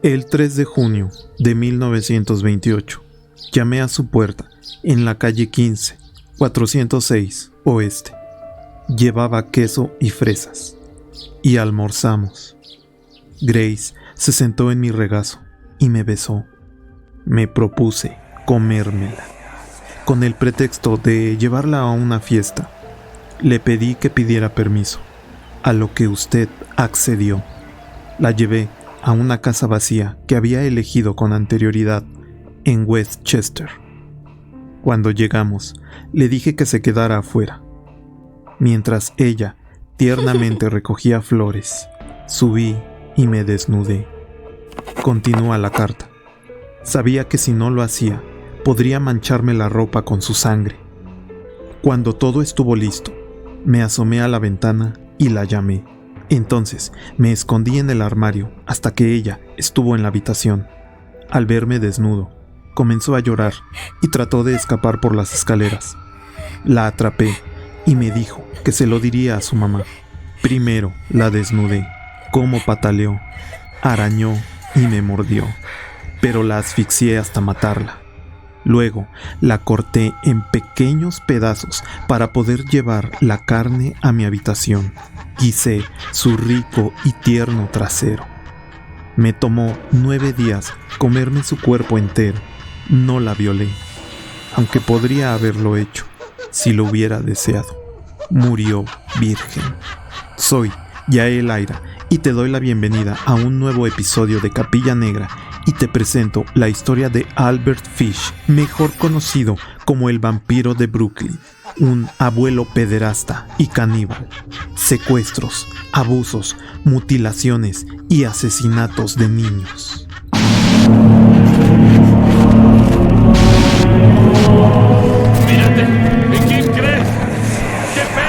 El 3 de junio de 1928, llamé a su puerta en la calle 15, 406 Oeste. Llevaba queso y fresas, y almorzamos. Grace se sentó en mi regazo y me besó. Me propuse comérmela, con el pretexto de llevarla a una fiesta. Le pedí que pidiera permiso, a lo que usted accedió. La llevé a una casa vacía que había elegido con anterioridad en Westchester. Cuando llegamos, le dije que se quedara afuera. Mientras ella tiernamente recogía flores, subí y me desnudé. Continúa la carta. Sabía que si no lo hacía, podría mancharme la ropa con su sangre. Cuando todo estuvo listo, me asomé a la ventana y la llamé. Entonces me escondí en el armario hasta que ella estuvo en la habitación. Al verme desnudo, comenzó a llorar y trató de escapar por las escaleras. La atrapé y me dijo que se lo diría a su mamá. Primero la desnudé, cómo pataleó, arañó y me mordió, pero la asfixié hasta matarla. Luego la corté en pequeños pedazos para poder llevar la carne a mi habitación. Guisé su rico y tierno trasero. Me tomó 9 días comerme su cuerpo entero. No la violé, aunque podría haberlo hecho si lo hubiera deseado. Murió virgen. Soy Yael Aira y te doy la bienvenida a un nuevo episodio de Capilla Negra y te presento la historia de Albert Fish, mejor conocido como el vampiro de Brooklyn, un abuelo pederasta y caníbal. Secuestros, abusos, mutilaciones y asesinatos de niños. ¡Mírate! ¿En quién crees? ¿Qué fe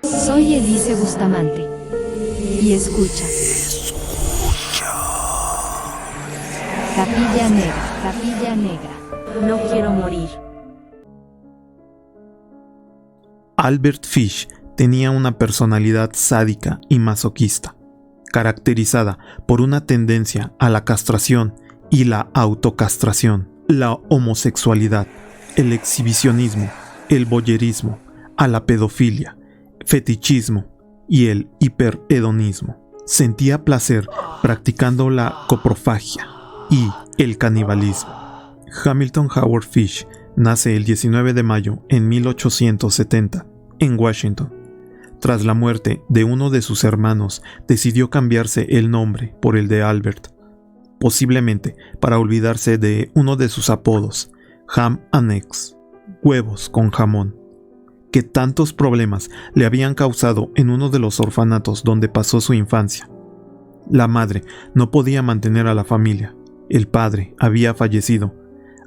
tienes? Soy Elise Bustamante. Y escucha. Capilla Negra, Capilla Negra. No quiero morir. Albert Fish tenía una personalidad sádica y masoquista, caracterizada por una tendencia a la castración y la autocastración, la homosexualidad, el exhibicionismo, el voyerismo, a la pedofilia, fetichismo y el hiperhedonismo. Sentía placer practicando la coprofagia y el canibalismo. Hamilton Howard Fish nace el 19 de mayo en 1870 en Washington. Tras la muerte de uno de sus hermanos, decidió cambiarse el nombre por el de Albert, posiblemente para olvidarse de uno de sus apodos, Ham and Eggs, huevos con jamón, que tantos problemas le habían causado en uno de los orfanatos donde pasó su infancia. La madre no podía mantener a la familia, el padre había fallecido,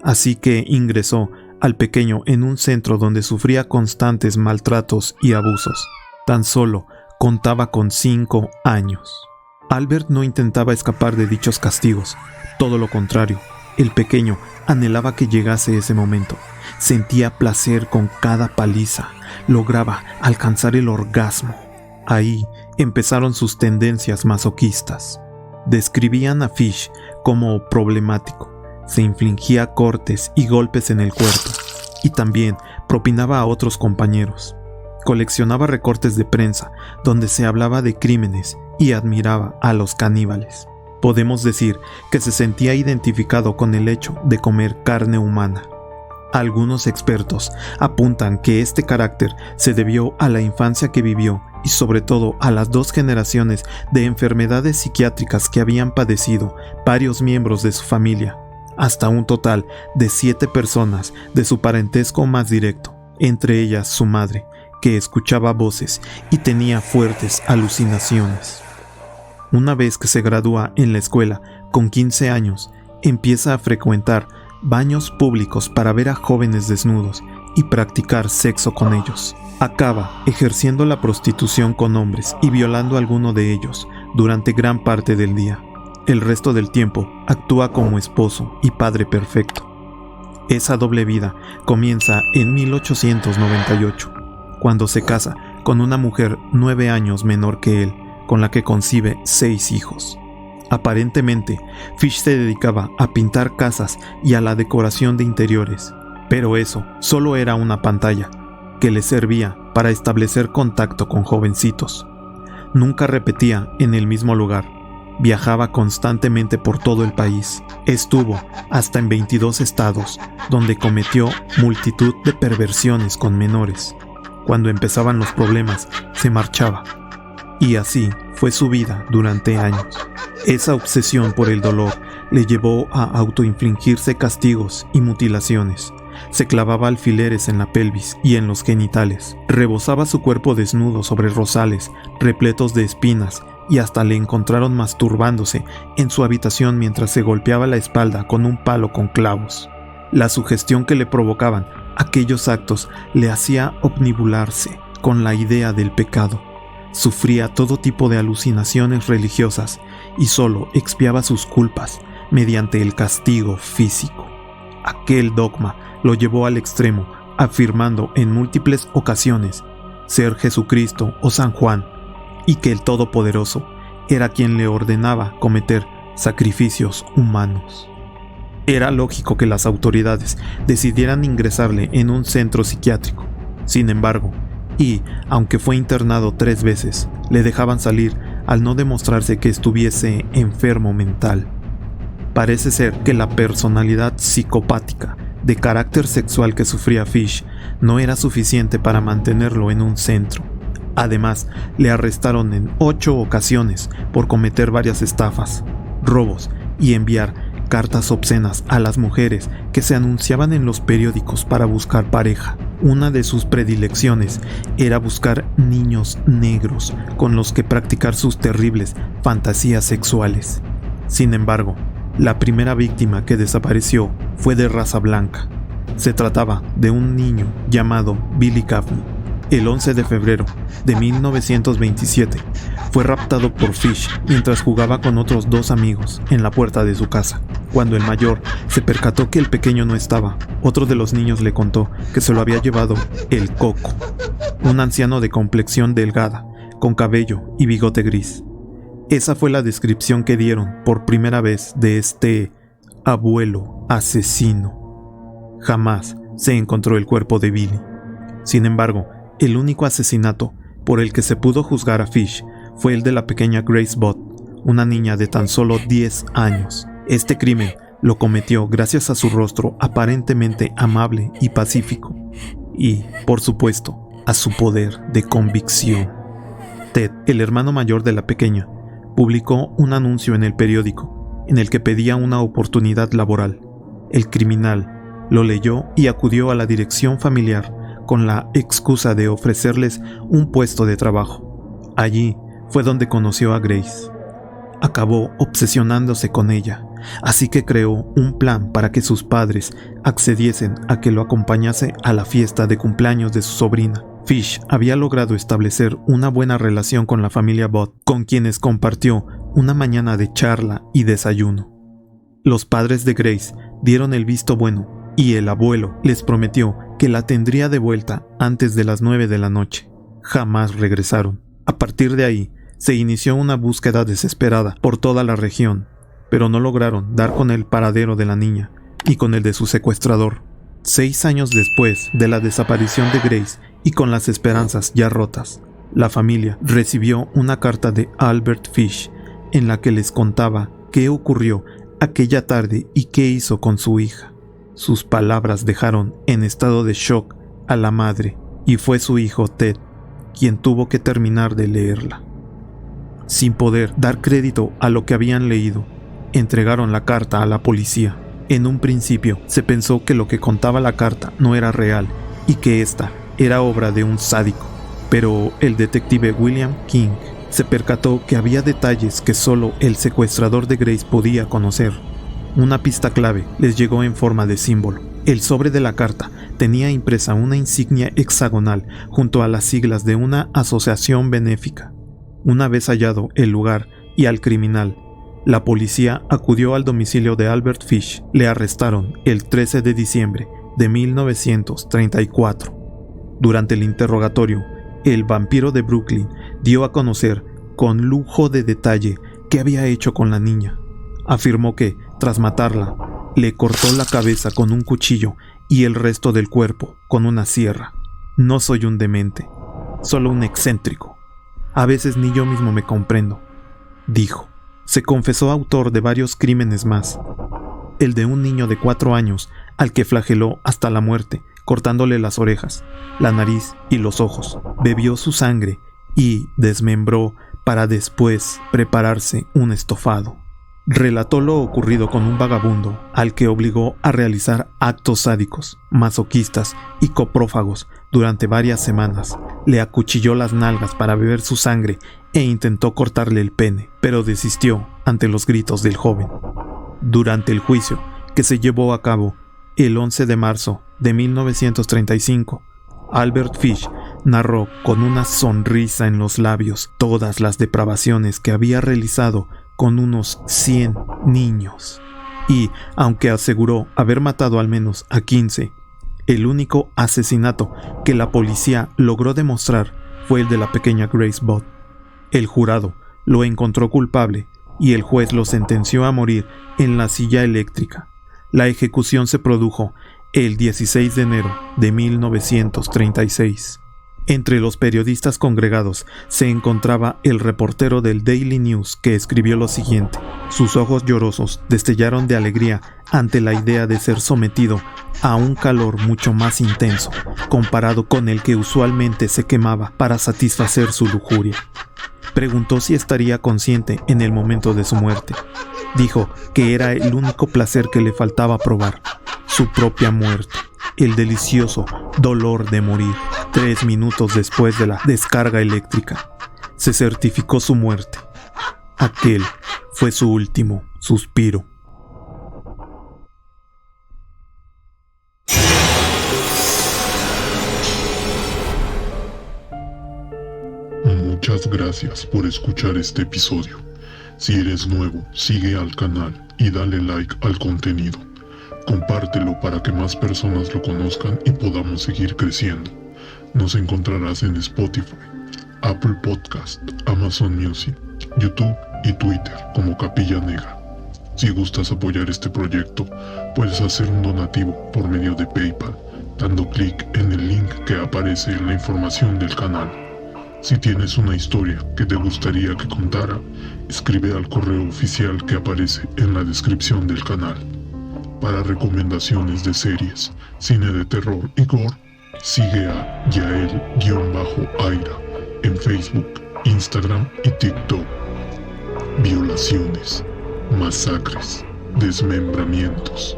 así que ingresó al pequeño en un centro donde sufría constantes maltratos y abusos. Tan solo contaba con 5 años. Albert no intentaba escapar de dichos castigos, todo lo contrario, el pequeño anhelaba que llegase ese momento. Sentía placer con cada paliza, lograba alcanzar el orgasmo. Ahí empezaron sus tendencias masoquistas. Describían a Fish como problemático, se infligía cortes y golpes en el cuerpo, y también propinaba a otros compañeros. Coleccionaba recortes de prensa donde se hablaba de crímenes y admiraba a los caníbales. Podemos decir que se sentía identificado con el hecho de comer carne humana. Algunos expertos apuntan que este carácter se debió a la infancia que vivió y sobre todo a las 2 generaciones de enfermedades psiquiátricas que habían padecido varios miembros de su familia, hasta un total de 7 personas de su parentesco más directo, entre ellas su madre, que escuchaba voces y tenía fuertes alucinaciones. Una vez que se gradúa en la escuela, con 15 años, empieza a frecuentar baños públicos para ver a jóvenes desnudos y practicar sexo con ellos. Acaba ejerciendo la prostitución con hombres y violando a alguno de ellos durante gran parte del día. El resto del tiempo actúa como esposo y padre perfecto. Esa doble vida comienza en 1898, cuando se casa con una mujer 9 años menor que él, con la que concibe 6 hijos. Aparentemente, Fish se dedicaba a pintar casas y a la decoración de interiores, pero eso solo era una pantalla que le servía para establecer contacto con jovencitos. Nunca repetía en el mismo lugar. Viajaba constantemente por todo el país. Estuvo hasta en 22 estados, donde cometió multitud de perversiones con menores. Cuando empezaban los problemas, se marchaba. Y así fue su vida durante años. Esa obsesión por el dolor le llevó a autoinfligirse castigos y mutilaciones. Se clavaba alfileres en la pelvis y en los genitales. Rebozaba su cuerpo desnudo sobre rosales repletos de espinas y hasta le encontraron masturbándose en su habitación mientras se golpeaba la espalda con un palo con clavos. La sugestión que le provocaban aquellos actos le hacía omnibularse con la idea del pecado. Sufría todo tipo de alucinaciones religiosas y solo expiaba sus culpas mediante el castigo físico. Aquel dogma lo llevó al extremo, afirmando en múltiples ocasiones ser Jesucristo o San Juan, y que el Todopoderoso era quien le ordenaba cometer sacrificios humanos. Era lógico que las autoridades decidieran ingresarle en un centro psiquiátrico. Sin embargo, aunque fue internado 3 veces, le dejaban salir al no demostrarse que estuviese enfermo mental. Parece ser que la personalidad psicopática de carácter sexual que sufría Fish no era suficiente para mantenerlo en un centro. Además, le arrestaron en 8 ocasiones por cometer varias estafas, robos y enviar cartas obscenas a las mujeres que se anunciaban en los periódicos para buscar pareja. Una de sus predilecciones era buscar niños negros con los que practicar sus terribles fantasías sexuales. Sin embargo, la primera víctima que desapareció fue de raza blanca. Se trataba de un niño llamado Billy Gaffney. El 11 de febrero de 1927 fue raptado por Fish mientras jugaba con otros 2 amigos en la puerta de su casa. Cuando el mayor se percató que el pequeño no estaba, otro de los niños le contó que se lo había llevado el Coco, un anciano de complexión delgada, con cabello y bigote gris. Esa fue la descripción que dieron por primera vez de este abuelo asesino. Jamás se encontró el cuerpo de Billy. Sin embargo, el único asesinato por el que se pudo juzgar a Fish fue el de la pequeña Grace Bott, una niña de tan solo 10 años. Este crimen lo cometió gracias a su rostro aparentemente amable y pacífico, y, por supuesto, a su poder de convicción. Ted, el hermano mayor de la pequeña, publicó un anuncio en el periódico en el que pedía una oportunidad laboral. El criminal lo leyó y acudió a la dirección familiar con la excusa de ofrecerles un puesto de trabajo. Allí fue donde conoció a Grace. Acabó obsesionándose con ella, así que creó un plan para que sus padres accediesen a que lo acompañase a la fiesta de cumpleaños de su sobrina. Fish había logrado establecer una buena relación con la familia Bott, con quienes compartió una mañana de charla y desayuno. Los padres de Grace dieron el visto bueno y el abuelo les prometió que la tendría de vuelta antes de las 9 de la noche. Jamás regresaron. A partir de ahí, se inició una búsqueda desesperada por toda la región, pero no lograron dar con el paradero de la niña y con el de su secuestrador. 6 años después de la desaparición de Grace y con las esperanzas ya rotas, la familia recibió una carta de Albert Fish en la que les contaba qué ocurrió aquella tarde y qué hizo con su hija. Sus palabras dejaron en estado de shock a la madre y fue su hijo Ted quien tuvo que terminar de leerla. Sin poder dar crédito a lo que habían leído, entregaron la carta a la policía. En un principio se pensó que lo que contaba la carta no era real y que esta era obra de un sádico, pero el detective William King se percató que había detalles que solo el secuestrador de Grace podía conocer. Una pista clave les llegó en forma de símbolo. El sobre de la carta tenía impresa una insignia hexagonal junto a las siglas de una asociación benéfica. Una vez hallado el lugar y al criminal, la policía acudió al domicilio de Albert Fish. Le arrestaron el 13 de diciembre de 1934. Durante el interrogatorio, el vampiro de Brooklyn dio a conocer con lujo de detalle qué había hecho con la niña. Afirmó que, tras matarla, le cortó la cabeza con un cuchillo y el resto del cuerpo con una sierra. No soy un demente, solo un excéntrico. A veces ni yo mismo me comprendo, dijo. Se confesó autor de varios crímenes más. El de un niño de 4 años al que flageló hasta la muerte, cortándole las orejas, la nariz y los ojos. Bebió su sangre y desmembró para después prepararse un estofado. Relató lo ocurrido con un vagabundo al que obligó a realizar actos sádicos, masoquistas y coprófagos durante varias semanas. Le acuchilló las nalgas para beber su sangre e intentó cortarle el pene, pero desistió ante los gritos del joven. Durante el juicio, que se llevó a cabo el 11 de marzo de 1935, Albert Fish narró con una sonrisa en los labios todas las depravaciones que había realizado con unos 100 niños. Y, aunque aseguró haber matado al menos a 15, el único asesinato que la policía logró demostrar fue el de la pequeña Grace Budd. El jurado lo encontró culpable y el juez lo sentenció a morir en la silla eléctrica. La ejecución se produjo el 16 de enero de 1936. Entre los periodistas congregados se encontraba el reportero del Daily News, que escribió lo siguiente: sus ojos llorosos destellaron de alegría ante la idea de ser sometido a un calor mucho más intenso comparado con el que usualmente se quemaba para satisfacer su lujuria. Preguntó si estaría consciente en el momento de su muerte. Dijo que era el único placer que le faltaba probar: su propia muerte, el delicioso dolor de morir. 3 minutos después de la descarga eléctrica, se certificó su muerte. Aquel fue su último suspiro. Muchas gracias por escuchar este episodio. Si eres nuevo, sigue al canal y dale like al contenido. Compártelo para que más personas lo conozcan y podamos seguir creciendo. Nos encontrarás en Spotify, Apple Podcast, Amazon Music, YouTube y Twitter como Capilla Negra. Si gustas apoyar este proyecto, puedes hacer un donativo por medio de PayPal, dando clic en el link que aparece en la información del canal. Si tienes una historia que te gustaría que contara, escribe al correo oficial que aparece en la descripción del canal. Para recomendaciones de series, cine de terror y gore, sigue a Yael-Aira en Facebook, Instagram y TikTok. Violaciones, masacres, desmembramientos,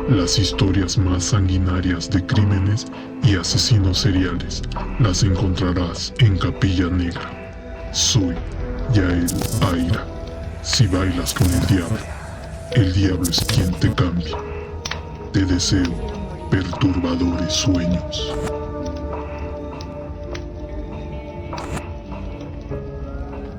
las historias más sanguinarias de crímenes y asesinos seriales las encontrarás en Capilla Negra. Soy Yael-Aira. Si bailas con el diablo es quien te cambia. Te deseo perturbadores sueños.